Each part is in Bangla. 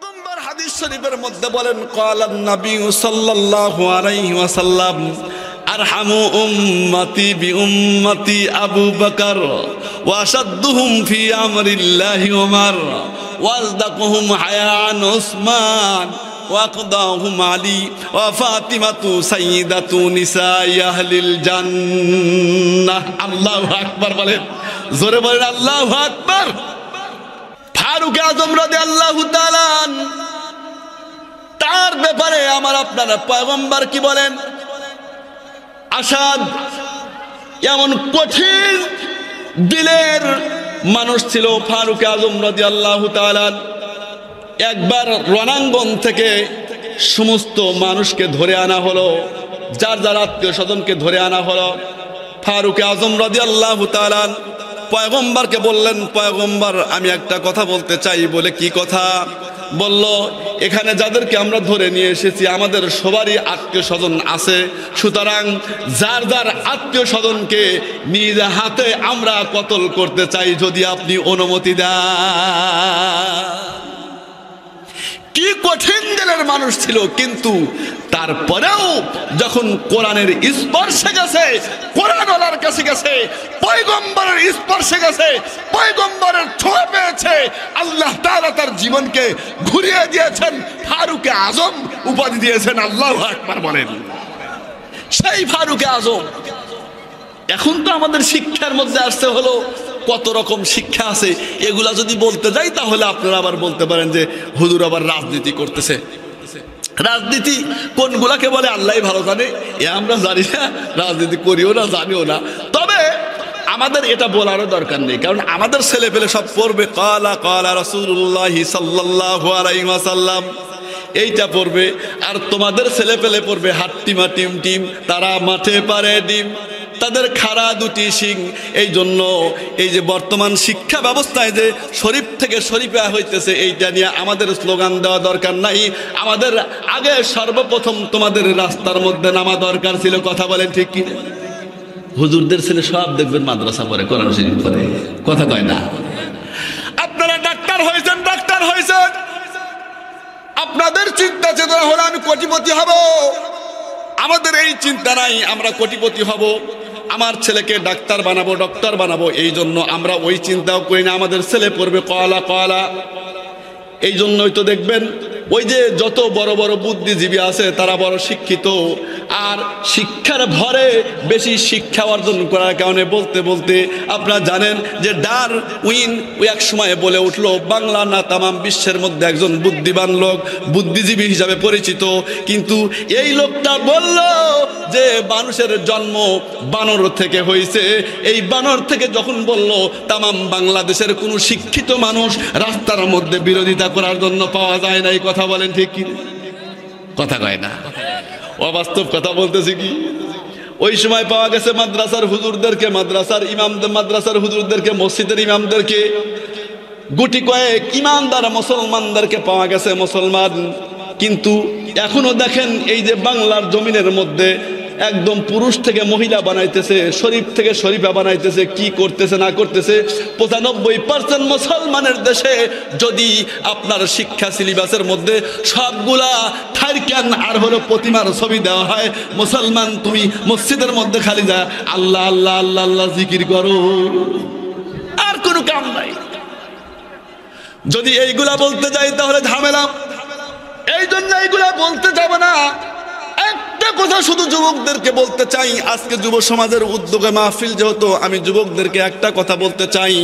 পয়গম্বর হাদিস শরীফের মধ্যে বলেন ক্বালান নবী সাল্লাল্লাহু আলাইহি ওয়াসাল্লাম আরহামু উম্মতি বিউম্মতি আবু বকর ওয়া আশাদ্দুহুম ফি আমরিল্লাহি ওমর ওয়া আযদাকুহুম হায়ান উসমান ওয়া আকদাহুম আলী ওয়া ফাতিমাতু সাইয়্যিদাতু নিসাই আহলিল জান্নাহ। আল্লাহু আকবার বলেন, জোরে বলেন আল্লাহু আকবার। ফারুক আজম রাদিয়াল্লাহু তাআলা তার ব্যাপারে আমার আপনারা পয়গম্বর কি বলেন? আসাদ এমন কঠিন দিলের মানুষ ছিল ফারুক আজম রাদিয়াল্লাহু তাআলা। একবার রণাঙ্গন থেকে সমস্ত মানুষকে ধরে আনা হলো, যার যার আত্মীয় স্বজনকে ধরে আনা হলো। ফারুক আজম রাদিয়াল্লাহু তাআলা পয়গম্বরকে বললেন, পয়গম্বর আমি একটা কথা বলতে চাই। বলে কি কথা? বলল, এখানে যাদেরকে আমরা ধরে নিয়ে এসেছি আমাদের সবারই আত্মীয় স্বজন আছে, সুতরাং যার যার আত্মীয় স্বজনকে নিজ হাতে আমরা কতল করতে চাই, যদি আপনি অনুমতি দেন। কি কঠিন দিলের মানুষ ছিল, কিন্তু তারপরেও যখন কোরআনের স্পর্শে গেছে, কোরআনওয়ালার কাছে গেছে, পয়গম্বরের স্পর্শে গেছে, পয়গম্বরের ছোঁয়া পেয়েছে, আল্লাহ তাআলা তার জীবনকে ঘুরিয়ে দিয়েছেন, ফারুকে আজম উপাধি দিয়েছেন। আল্লাহু আকবার বলেন। সেই ফারুকে আজম এখন তো আমাদের শিক্ষার মধ্যে আসতে হলো, কত রকম শিক্ষা আছে, এগুলা যদি বলতে যাই তাহলে আপনারা আবার বলতে পারেন যে হুজুর আবার রাজনীতি করতেছে। রাজনীতি কোনগুলাকে বলে আল্লাহই ভালো জানে, এ আমরা জানি না, রাজনীতি করিও না, জানিও না। তবে আমাদের এটা বলারও দরকার নেই, কারণ আমাদের ছেলে পেলে সব পড়বে ক্বালা ক্বালা রাসূলুল্লাহ সাল্লাল্লাহু আলাইহি ওয়াসাল্লাম, এইটা পড়বে। আর তোমাদের ছেলে পেলে পড়বে হাট্টিমা টিম টিম, তারা মাঠে পারে ডিম, তাদের খাড়া দুটি শিং। এই জন্য এই যে বর্তমান শিক্ষা ব্যবস্থায় যে শরীফ থেকে শরীফা হইতেছে, এইটা নিয়ে আমাদের স্লোগান দেওয়া দরকার নাই। আমাদের আগে সর্বপ্রথম তোমাদের রাস্তার মধ্যে নামা দরকার ছিল। কথা বলেন ঠিক কি? হুজুরদের ছেলে সব দেখবেন মাদ্রাসা পড়ে, কোরআন শরীফ পড়ে, কথা কয় না। আপনারা ডাক্তার হয়েছেন, ডাক্তার হয়েছেন, আপনাদের চিন্তা চেতনা হলো আমি কোটিপতি হব। আমাদের এই চিন্তা নাই আমরা কোটিপতি হব, আমার ছেলেকে ডাক্তার বানাবো, ডক্টর বানাবো। এই জন্য আমরা ওই চিন্তাও করি না, আমাদের ছেলে পড়বে কলা কলা। এই জন্যই তো দেখবেন ওই যে যত বড় বড় বুদ্ধিজীবী আছে তারা বড় শিক্ষিত, আর শিক্ষার ভরে বেশি শিক্ষা অর্জন করার কারণে বলতে বলতে আপনারা জানেন যে ডারউইন ওই এক সময় বলে উঠলো বাংলা না তামাম বিশ্বের মধ্যে একজন বুদ্ধিমান লোক, বুদ্ধিজীবী হিসাবে পরিচিত। কিন্তু এই লোকটা বলল যে মানুষের জন্ম বানর থেকে হয়েছে। এই বানর থেকে যখন বলল, তামাম বাংলাদেশের কোনো শিক্ষিত মানুষ রাস্তার মধ্যে বিরোধিতা করার জন্য পাওয়া যায় না। এই কথা বলেন ঠিক কি? কথা কয় না, অবাস্তব কথা বলতেছি কি? ওই সময় পাওয়া গেছে মাদ্রাসার হুজুরদেরকে, মাদ্রাসার ইমামদের, মাদ্রাসার হুজুরদেরকে, মসজিদের ইমামদেরকে, গুটি কয়েক ইমানদার মুসলমানদেরকে পাওয়া গেছে মুসলমান। কিন্তু এখনো দেখেন এই যে বাংলার জমিনের মধ্যে একদম পুরুষ থেকে মহিলা বানাইতেছে, শরীফ থেকে শরীফা বানাইতেছে। কি করতেছে না করতেছে? 95% মুসলমানের দেশে যদি আপনার শিক্ষা সিলেবাসের মধ্যে সবগুলা থাইরকান আর হলো প্রতিমার ছবি দেওয়া হয়, মুসলমান তুমি মসজিদের মধ্যে খালি যা আল্লাহ আল্লাহ আল্লাহ আল্লাহ জিকির করো, আর কোনো কাম নাই। যদি এইগুলা বলতে যাই তাহলে ঝামেলা, এই জন্য এইগুলা বলতে যাব না। একটা কথা শুধু যুবকদেরকে বলতে চাই, আজকে যুব সমাজের উদ্যোগে মাহফিল যেহেতু, আমি যুবকদেরকে একটা কথা বলতে চাই।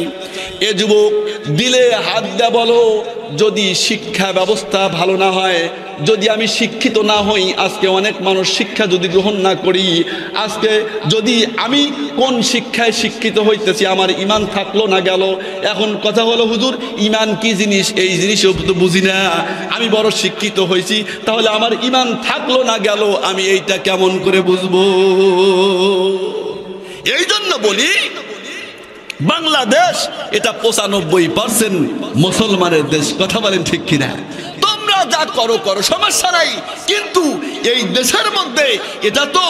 এ যুবক দিলে হাত দেয়া বলো, যদি শিক্ষা ব্যবস্থা ভালো না হয়, যদি আমি শিক্ষিত না হই, আজকে অনেক মানুষ শিক্ষা যদি গ্রহণ না করি, আজকে যদি আমি কোন শিক্ষায় শিক্ষিত হইতেছি, আমার ইমান থাকলো না গেল। এখন কথা হলো হুজুর ইমান কি জিনিস, এই জিনিসও তো বুঝি না, আমি বড় শিক্ষিত হয়েছি, তাহলে আমার ইমান থাকলো না গেল, আমি এইটা কেমন করে বুঝবো? এই জন্য বলি বাংলাদেশ এটা 95% মুসলমানের দেশ। কথা বলেন ঠিক কিনা? তোমরা তোমরা যা করো করো, সমস্যা নাই। কিন্তু এই দেশের মধ্যে এটা তো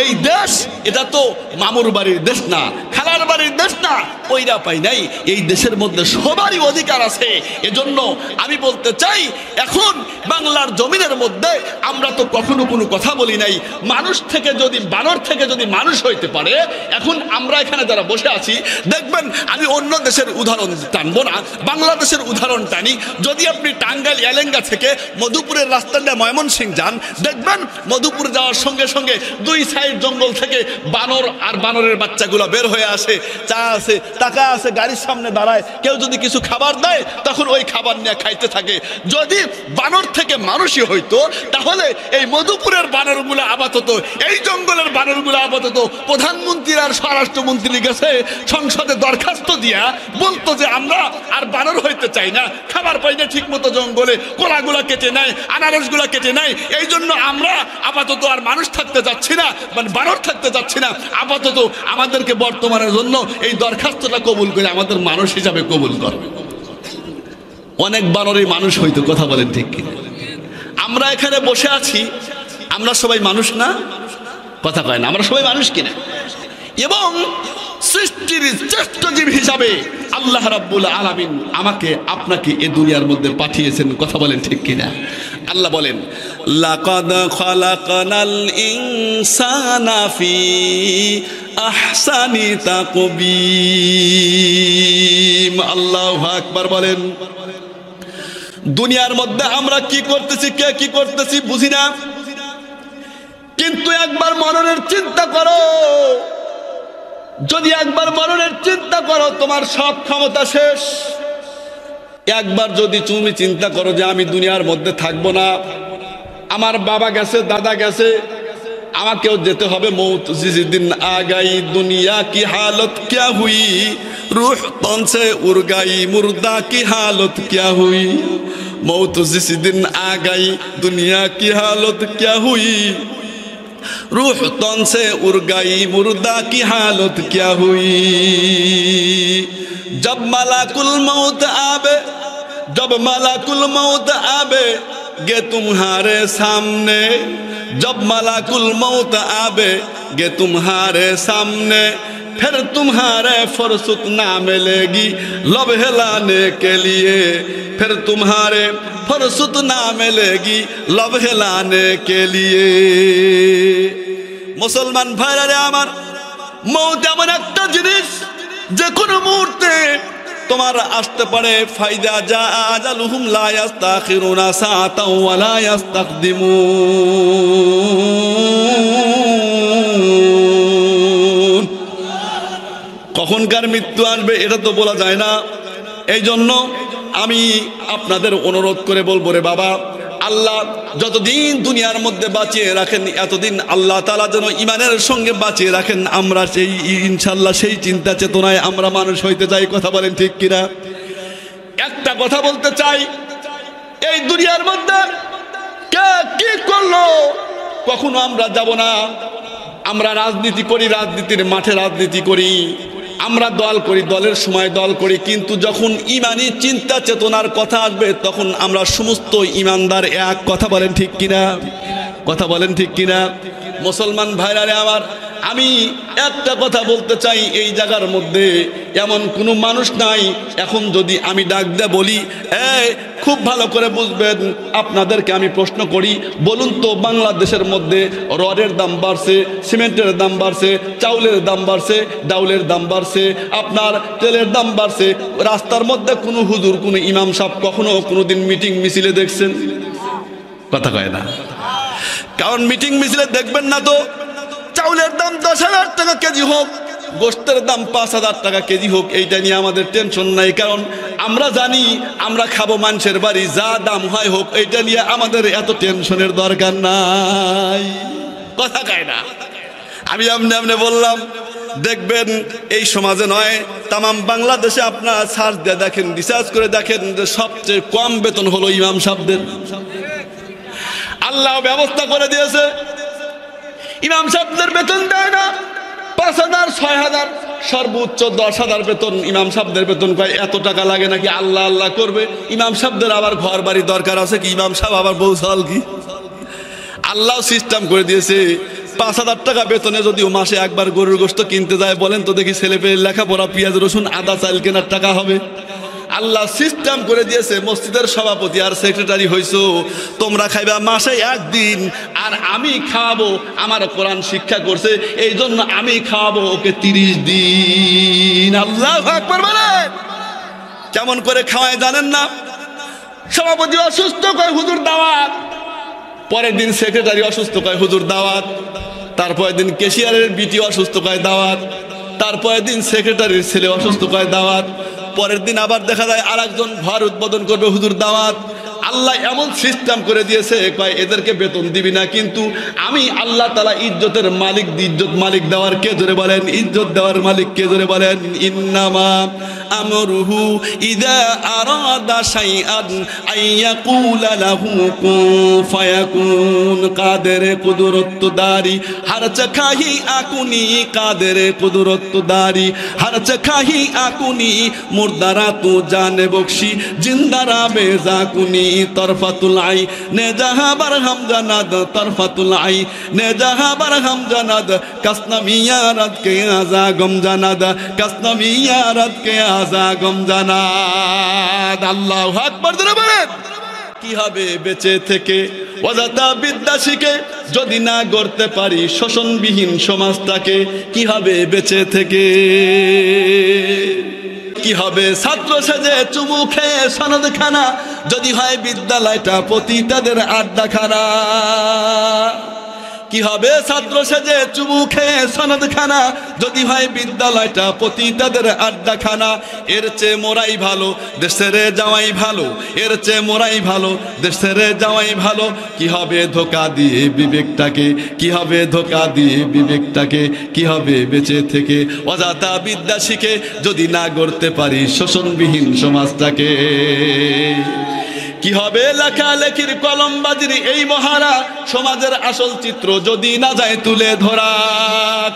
এই দেশ, এটা তো মামুর বাড়ির দেশ না, খালার বাড়ির দেশ না, ওইরা পাই নাই। এই দেশের মধ্যে সবারই অধিকার আছে। এজন্য আমি বলতে চাই, এখন বাংলার জমিনের মধ্যে আমরা তো কখনো কোনো কথা বলি নাই। মানুষ থেকে যদি, বানর থেকে যদি মানুষ হইতে পারে, এখন আমরা এখানে যারা বসে আছি, দেখবেন আমি অন্য দেশের উদাহরণ টানবো না, বাংলাদেশের উদাহরণ টানি। যদি আপনি টাঙ্গাইল এলেঙ্গা থেকে মধুপুরের রাস্তাটা ময়মনসিংহ যান, দেখবেন মধুপুর যাওয়ার সঙ্গে সঙ্গে দুই সাইড জঙ্গল থেকে বানর আর বানরের বাচ্চাগুলো বের হয়ে আসে। চা আছে, টাকা আছে, গাড়ির সামনে দাঁড়ায়, কেউ যদি কিছু খাবার দেয় তখন ওই খাবার নিয়ে খাইতে থাকে। যদি বানর থেকে মানুষই হইতো, তাহলে এই মধুপুরের বানরগুলো আপাতত, এই জঙ্গলের বানরগুলো আপাতত প্রধানমন্ত্রী আর স্বরাষ্ট্রমন্ত্রীর কাছে সংসদে দরখাস্ত দিয়া বলতো যে আমরা আর বানর হইতে চাই না, খাবার পাই না ঠিক মতো, জঙ্গলে কোলাগুলা কেটে নেয়, আনারসগুলা কেটে নেয়, এই জন্য আমরা আপাতত আর মানুষ থাকতে যাচ্ছি না, মানে বানর থাকতে যাচ্ছি না, আপাতত আমাদেরকে বর্তমানের জন্য এই দরখাস্তটা কবুল করে আমাদের মানুষ হিসাবে কবুল করবে। অনেক বানরই মানুষ হইতো, কথা বলেন ঠিক কিনা? আমরা এখানে বসে আছি, আমরা সবাই মানুষ না? কথা কয় না, আমরা সবাই মানুষ কিনা? এবং সৃষ্টির শ্রেষ্ঠ জীব হিসাবে আল্লাহ রাব্বুল আলামিন আমাকে আপনাকে এই দুনিয়ার মধ্যে পাঠিয়েছেন, কথা বলেন ঠিক কিনা? আল্লাহ বলেন, লাকাদ খালাকনাল ইনসানা ফি আহসানি তাকবীম। আল্লাহু আকবার বলেন। দুনিয়ার মধ্যে আমরা কি করতেছি, কে কি করতেছি বুঝি না, কিন্তু একবার মরণের চিন্তা করো। যদি একবার মরণের চিন্তা করো, তোমার সব ক্ষমতা শেষ। একবার যদি তুমি চিন্তা করো যে আমি দুনিয়ার মধ্যে থাকবো না, আমার বাবা গেছে, দাদা গেছে, আমাকেও যেতে হবে, মৌত জিস দিন আগাই, দুনিয়া কি হালত ক্যা হুই, रूह तन से उड़ गई, मुर्दा की हालत क्या हुई, मौत जिस दिन आ गई, दुनिया की हालत क्या हुई, रूह तन से उड़ गई, मुर्दा की हालत क्या हुई। जब मलाकुल मौत आवे, जब मलाकुल मौत आवे गे तुम्हारे सामने, जब मलाकुल मौत आवे गे तुम्हारे सामने, फिर तुम्हारे फुर्सत ना मिलेगी लब हिलाने के लिए, फिर तुम्हारे फुर्सत ना मिलेगी लब हिलाने के लिए। मुसलमान भाइरा আমার, মউত এমন একটা জিনিস যে কোনো মুহূর্তে তোমার আসতে পারে। ফাইদা জা আজালুহুম লা ইস্তাখিরুনা সাআতাও ওয়া লা ইস্তাকদিমুন। কখনকার মৃত্যু আসবে এটা তো বলা যায় না। এই জন্য আমি আপনাদের অনুরোধ করে বলবো, রে বাবা, আল্লাহ যতদিন দুনিয়ার মধ্যে বাঁচিয়ে রাখেন, এতদিন আল্লাহ তাআলা যেন ঈমানের সঙ্গে বাঁচিয়ে রাখেন। আমরা সেই ইনশাআল্লাহ সেই চিন্তা চেতনায় আমরা মানুষ হইতে চাই, কথা বলেন ঠিক কিনা? একটা কথা বলতে চাই, এই দুনিয়ার মধ্যে কে কি করলো কখনো আমরা যাব না। আমরা রাজনীতি করি, রাজনীতির মাঠে রাজনীতি করি, আমরা দল করি, দলের সময় দল করি, কিন্তু যখন ইমানি চিন্তা চেতনার কথা আসবে তখন আমরা সমস্ত ইমানদার এক, কথা বলেন ঠিক কিনা? কথা বলেন ঠিক কিনা? মুসলমান ভাইরা আমার, আমি একটা কথা বলতে চাই, এই জায়গার মধ্যে এমন কোনো মানুষ নাই। এখন যদি আমি ডাক দিয়ে বলি, খুব ভালো করে বুঝবেন, আপনাদেরকে আমি প্রশ্ন করি, বলুন তো বাংলাদেশের মধ্যে রডের দাম বাড়ছে, সিমেন্টের দাম বাড়ছে, চাউলের দাম বাড়ছে, ডাউলের দাম বাড়ছে, আপনার তেলের দাম বাড়ছে, রাস্তার মধ্যে কোনো হুজুর, কোনো ইমাম সাহেব কখনো কোনোদিন মিটিং মিছিলে দেখছেন? কথা কয় না, কারণ মিটিং মিছিলে দেখবেন না তো। চাউলের দাম 10,000 টাকা কেজি হোক, গোশতের দাম 5,000 টাকা কেজি হোক, এইটা নিয়ে আমাদের টেনশন নাই, কারণ আমরা জানি আমরা খাবো মানুষের বাড়ি, যা দাম হয় হোক, এইটা নিয়ে আমাদের এত টেনশনের দরকার নাই। কথা কয় না? আমি আমনে বললাম, দেখবেন এই সমাজে নয়, তামাম বাংলাদেশে আপনারা সার্চ দিয়ে দেখেন, রিসার্চ করে দেখেন যে সবচেয়ে কম বেতন হলো ইমাম সাহেবদের। আল্লাহ ব্যবস্থা করে দিয়েছে, ইমাম সাহেবদের বেতন দেয় না, 5,000 6,000 সর্বোচ্চ 10,000 বেতন ইমাম সাহেবদের বেতন কয় এত টাকা লাগে নাকি আল্লাহ আল্লাহ করবে ইমাম সাহেবদের আবার ঘর বাড়ি দরকার আছে কি ইমাম সাহেব আবার বউ সাল কি আল্লাহ সিস্টেম করে দিয়েছে 5,000 টাকা বেতনে যদি মাসে একবার গরুর গোশত কিনতে যায় বলেন তো দেখি ছেলে পেয়ে লেখাপড়া পেঁয়াজ রসুন আদা চাল কেনার টাকা হবে আল্লাহ সিস্টেম করে দিয়েছে মসজিদের সভাপতি আর সেক্রেটারি হইছো তোমরা খাইবা মাসে একদিন আর আমি খাওয়াবো আমার কোরআন শিক্ষা করছে এই জন্য আমি খাওয়াবো ওকে 30 দিন আল্লাহু আকবার বলেন কেমন করে খাওয়ায় জানেন না সভাপতি অসুস্থ কয় হুজুর দাওয়াত পরের দিন সেক্রেটারি অসুস্থ কয় হুজুর দাওয়াত তারপরের দিন ক্যাশিয়ারের বিটি অসুস্থ কয় দাওয়াত তারপরের দিন সেক্রেটারির ছেলে অসুস্থ কয় দাওয়াত পরের দিন আবার দেখা যায় আরেকজন ঘর উদ্বোধন করবে হুজুর দাওয়াত আল্লাহ এমন সিস্টেম করে দিয়েছে কয় এদেরকে বেতন দিবি না কিন্তু আমি আল্লাহ তাআলা ইজ্জতের মালিক ইজ্জত মালিক দেওয়ার কে জোরে বলেন ইজ্জত দেওয়ার মালিক কে জোরে বলেন ইন্নামা আমরুহু ইযা আরাদা শাইআন আইয়াকুলা লাহু কুন ফায়াকুন কাদের কুদরত দারি হর চাখাহি আকুনি কাদের কুদরত দারি হর চাখাহি আকুনি মুর্দারা তু জানে বখশি জিন্দারা বেজাকুনি তরফাতুল আই নে জাহা বারহাম জানাদ তরফাতুল আই নে জাহা বারহাম জানাদ কাসনামিয়া রাত কে আজা গম জানাদ কাসনামিয়া রাত কে আজা গম জানাদ আল্লাহু আকবার জোরে বলেন কি হবে বেঁচে থেকে অযথা বিদ্যা শিখে যদি না গড়তে পারি শোষণবিহীন সমাজটাকে কি হবে বেঁচে থেকে কি হবে ছাত্র সেজে চুমু খেয়ে সনদ খানা যদি হয় বিদ্যালয়টা পতিতাদের আড্ডাখানা কি হবে ছাত্র সেজে চুমু খেয়ে সনদ খানা যদি হয় বিদ্যালয়টা পতিতাদের আড্ডাখানা এর চেয়ে মোরাই ভালো দেশের যাওয়াই ভালো এর চেয়ে মোরাই ভালো দেশের যাওয়াই ভালো কি হবে ধোকা দিয়ে বিবেকটাকে কি হবে ধোকা দিয়ে বিবেকটাকে কি হবে বেঁচে থেকে অযথা বিদ্যা শিখে যদি না গড়তে পারি শোষণবিহীন সমাজটাকে কি হবে লেখালেখির কলমবাজির এই মহারা সমাজের আসল চিত্র যদি না যায় তুলে ধরা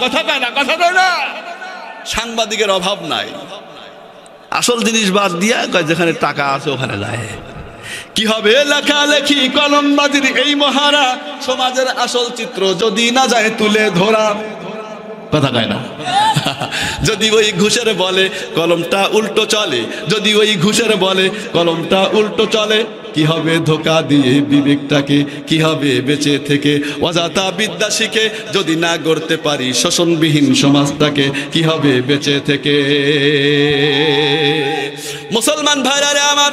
কথা কয় না কথা কয় না সাংবাদিকের অভাব নাই আসল জিনিস বাদ দিয়া যেখানে টাকা আছে ওখানে যায় কি হবে লেখালেখি কলমবাজির এই মহারা সমাজের আসল চিত্র যদি না যায় তুলে ধরা কথা কয় না যদি ওই ঘুষের বলে কলমটা উল্টো চলে যদি ওই ঘুষের বলে কলমটা উল্টো চলে কি হবে ধোকা দিয়ে বিবেকটাকে কি হবে বেঁচে থেকে অযথা বিদ্যা শিখে যদি না গড়তে পারি শোষণবিহীন সমাজটাকে কি হবে বেঁচে থেকে মুসলমান ভাইরা রে আমার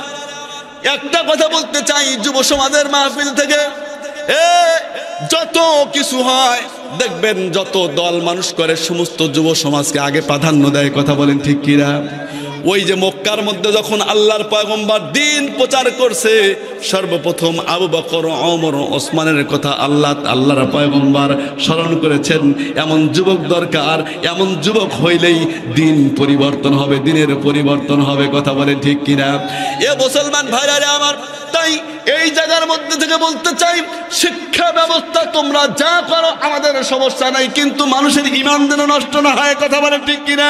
একটা কথা বলতে চাই যুব সমাজের মাহফিল থেকে যত কিছু হয় দেখবেন যত দল মানুষ করে সমস্ত যুব সমাজকে আগে প্রাধান্য দেয় কথা বলেন ঠিক কিনা ওই যে মক্কার মধ্যে যখন আল্লাহর পয়গম্বর দ্বীন প্রচার করছে সর্বপ্রথম আবু বকর ওমর ওসমানের কথা আল্লাহর পয়গম্বর স্মরণ করেছেন এমন যুবক দরকার এমন যুবক হইলেই দিন পরিবর্তন হবে দিনের পরিবর্তন হবে কথা বলেন ঠিক কিনা এ মুসলমান ভাইরা রে আমার তাই এই জায়গার মধ্যে থেকে বলতে চাই শিক্ষা ব্যবস্থা তোমরা যা করো আমাদের সমস্যা নাই কিন্তু মানুষের ঈমান যেন নষ্ট না হয় কথা বলেন ঠিক কিনা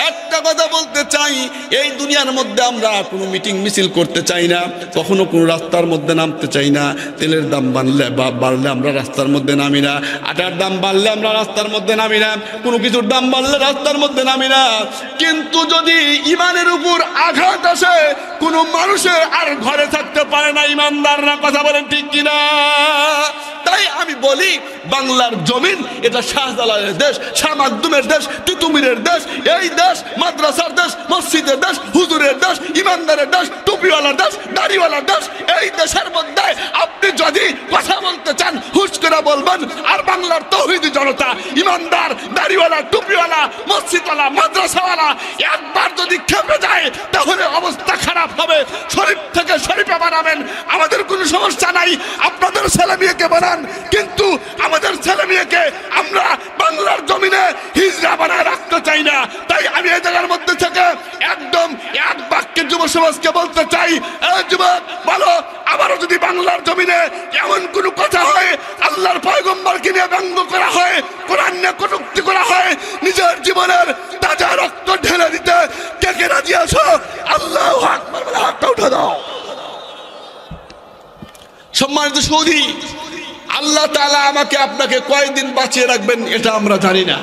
একটা কথা বলতে চাই এই দুনিয়ার মধ্যে আমরা কোনো মিটিং মিছিল করতে চাই না কখনো কোনো রাস্তার মধ্যে নামতে চাই না তেলের দাম বাড়লে আমরা রাস্তার মধ্যে নামি না আটার দাম বাড়লে আমরা রাস্তার মধ্যে নামি না কোনো কিছুর দাম বাড়লে রাস্তার মধ্যে নামি না কিন্তু যদি ঈমানের উপর আঘাত আসে কোনো মানুষের আর ঘরে থাকতে পারে না ঈমানদাররা কথা বলেন ঠিক কিনা তাই আমি বলি বাংলার জমিন এটা শাহজালালের দেশ শাহ মাকদুমের দেশ তিতুমিরের দেশ এই দেশ মাদ্রাসার দেশ মসজিদের দেশ হুজুরের দেশ ইমানদারের দেশ টুপিওয়ালার দেশ দাড়িওয়ালার দেশ এই দেশের মধ্যে আপনি যদি কথা বলতে চান হুশ করে বলবেন আর বাংলার তৌহিদি জনতা ইমানদার দাড়িওয়ালা টুপিওয়ালা মসজিদওয়ালা মাদ্রাসাওয়ালা একবার যদি খেপে যায় তাহলে অবস্থা খারাপ হবে শরীফ থেকে শরীফে বানাবেন আমাদের কোনো সমস্যা নাই আপনাদের ছেলে মেয়েকে বানান কিন্তু আমাদের ছেলে মেয়েকে আমরা বাংলার জমিনে হিজড়া বানায় রাখতে চাই না তাই আমি এই জায়গার মধ্যে থেকে একদম এক বাক্যে যুব সমাজকে বলতে চাই যুবক বলো আবারও যদি বাংলার জমিনে এমন কোনো কথা হয় আল্লাহর পয়গম্বরকে নিয়ে ব্যঙ্গ করা হয় কোরআন নিয়ে কটূক্তি করা নিজের জীবনের তাজা রক্ত ঢেলে দিতে কে কে রাজি আছো? আল্লাহু আকবার বলে হাতটা উঠে দাও। সম্মানিত সৌদি, আল্লাহ তাআলা আমাকে আপনাকে কয়দিন বাঁচিয়ে রাখবেন এটা আমরা জানি না।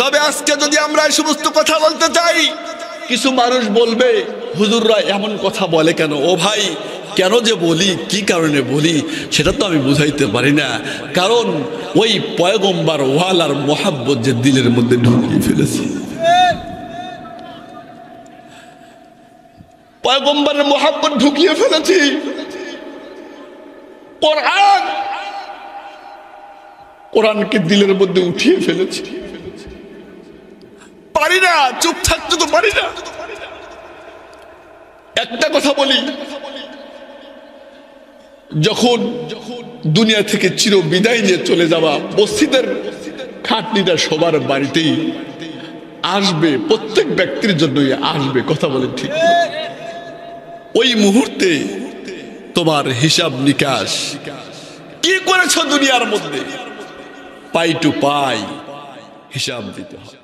তবে আজকে যদি আমরা এই সমস্ত কথা বলতে চাই, কিছু মানুষ বলবে হুজুররা এমন কথা বলে কেন? ও ভাই, কেন যে বলি, কি কারণে বলি সেটা তো আমি বুঝাইতে পারি না। কারণ ওই পয়গম্বর ওয়ালার মোহাব্বত যে দিলের মধ্যে ঢুকিয়ে ফেলেছে, পয়গম্বরের মোহাব্বত ঢুকিয়ে ফেলেছি। কোরআনকে দিলের মধ্যে উঠিয়ে ফেলেছি। পারি না, চুপ থাকতে তো পারি না। একটা কথা বলি, যখন দুনিয়া থেকে চির বিদায় নিয়ে চলে যাওয়া, মসজিদের খাটনিটা সবার বাড়িতেই আসবে, প্রত্যেক ব্যক্তির জন্যই আসবে। কথা বলেন ঠিক? ওই মুহূর্তে তোমার হিসাব নিকাশ কি করেছো দুনিয়ার মধ্যে, পাই টু পাই হিসাব দিতে হয়।